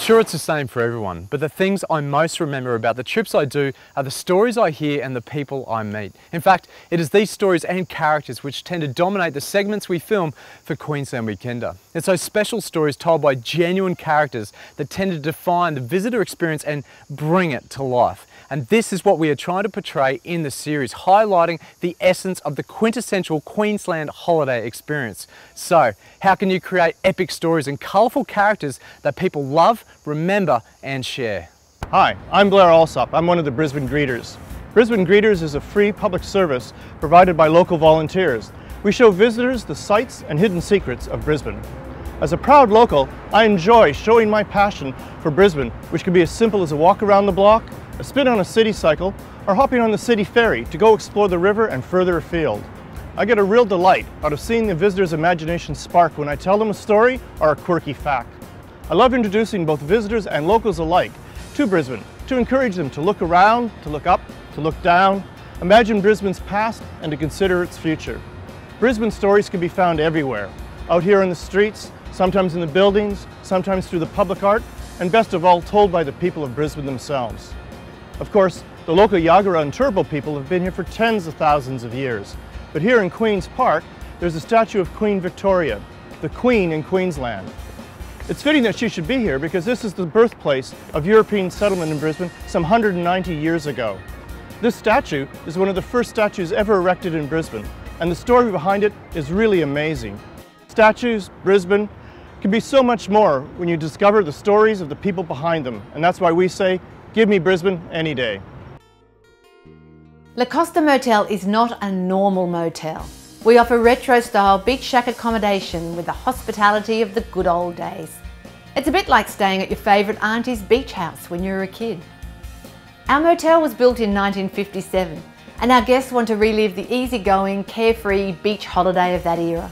sure it's the same for everyone, but the things I most remember about the trips I do are the stories I hear and the people I meet. In fact, it is these stories and characters which tend to dominate the segments we film for Queensland Weekender. It's those special stories told by genuine characters that tend to define the visitor experience and bring it to life. And this is what we are trying to portray in the series, highlighting the essence of the quintessential Queensland holiday experience. So, how can you create epic stories and colourful characters that people love, remember and share? Hi, I'm Blair Alsop. I'm one of the Brisbane Greeters. Brisbane Greeters is a free public service provided by local volunteers. We show visitors the sights and hidden secrets of Brisbane. As a proud local, I enjoy showing my passion for Brisbane, which can be as simple as a walk around the block, a spin on a city cycle, or hopping on the city ferry to go explore the river and further afield. I get a real delight out of seeing the visitors' imagination spark when I tell them a story or a quirky fact. I love introducing both visitors and locals alike to Brisbane to encourage them to look around, to look up, to look down, imagine Brisbane's past and to consider its future. Brisbane stories can be found everywhere, out here in the streets, sometimes in the buildings, sometimes through the public art, and best of all told by the people of Brisbane themselves. Of course, the local Yagara and Turrbal people have been here for tens of thousands of years. But here in Queen's Park, there's a statue of Queen Victoria, the Queen in Queensland. It's fitting that she should be here because this is the birthplace of European settlement in Brisbane some 190 years ago. This statue is one of the first statues ever erected in Brisbane, and the story behind it is really amazing. Statues, Brisbane, can be so much more when you discover the stories of the people behind them, and that's why we say, give me Brisbane any day. The Costa Motel is not a normal motel. We offer retro-style beach shack accommodation with the hospitality of the good old days. It's a bit like staying at your favourite auntie's beach house when you were a kid. Our motel was built in 1957 and our guests want to relive the easygoing, carefree beach holiday of that era.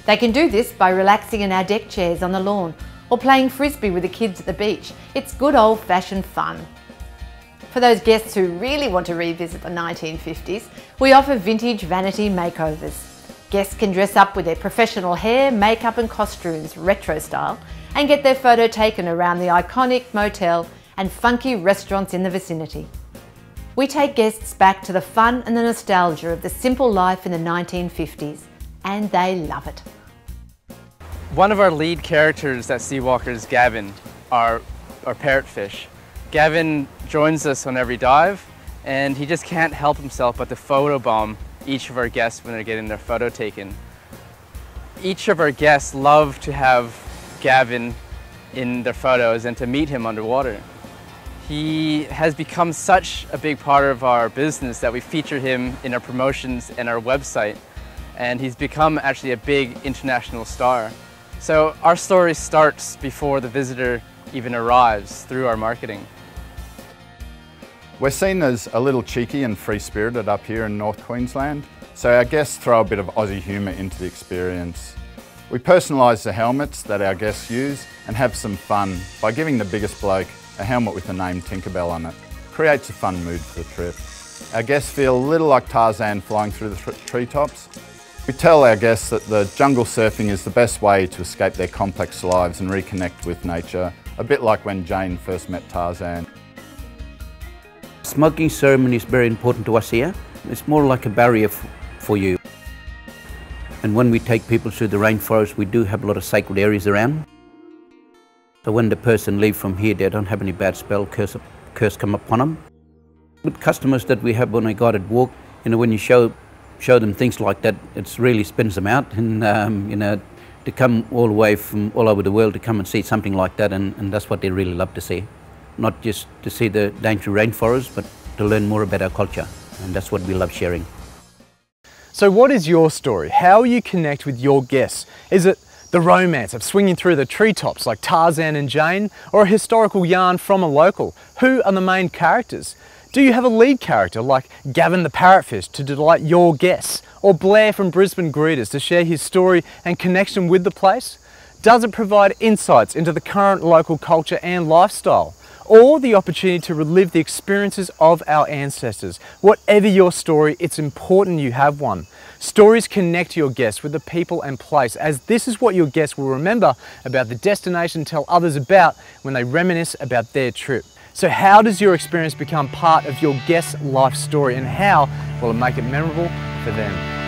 They can do this by relaxing in our deck chairs on the lawn or playing frisbee with the kids at the beach. It's good old-fashioned fun. For those guests who really want to revisit the 1950s, we offer vintage vanity makeovers. Guests can dress up with their professional hair, makeup and costumes, retro style, and get their photo taken around the iconic motel and funky restaurants in the vicinity. We take guests back to the fun and the nostalgia of the simple life in the 1950s, and they love it. One of our lead characters at Seawalker is Gavin, our parrotfish. Gavin joins us on every dive, and he just can't help himself but to photobomb each of our guests when they're getting their photo taken. Each of our guests love to have Gavin in their photos and to meet him underwater. He has become such a big part of our business that we feature him in our promotions and our website, and he's become actually a big international star. So our story starts before the visitor even arrives through our marketing. We're seen as a little cheeky and free-spirited up here in North Queensland, so our guests throw a bit of Aussie humour into the experience. We personalise the helmets that our guests use and have some fun by giving the biggest bloke a helmet with the name Tinkerbell on it. Creates a fun mood for the trip. Our guests feel a little like Tarzan flying through the treetops. We tell our guests that the jungle surfing is the best way to escape their complex lives and reconnect with nature, a bit like when Jane first met Tarzan. Smoking ceremony is very important to us here. It's more like a barrier for you. And when we take people through the rainforest, we do have a lot of sacred areas around. So when the person leaves from here, they don't have any bad spell, curse come upon them. With customers that we have on a guided walk, when you show them things like that, it really spins them out. And to come all the way from all over the world to come and see something like that, and that's what they really love to see. Not just to see the dainty rainforest, but to learn more about our culture, and that's what we love sharing. So what is your story? How will you connect with your guests? Is it the romance of swinging through the treetops like Tarzan and Jane, or a historical yarn from a local? Who are the main characters? Do you have a lead character like Gavin the parrotfish to delight your guests, or Blair from Brisbane Greeters to share his story and connection with the place? Does it provide insights into the current local culture and lifestyle? or the opportunity to relive the experiences of our ancestors. Whatever your story, it's important you have one. Stories connect your guests with the people and place, as this is what your guests will remember about the destination, tell others about when they reminisce about their trip. So how does your experience become part of your guest's life story, and how will it make it memorable for them?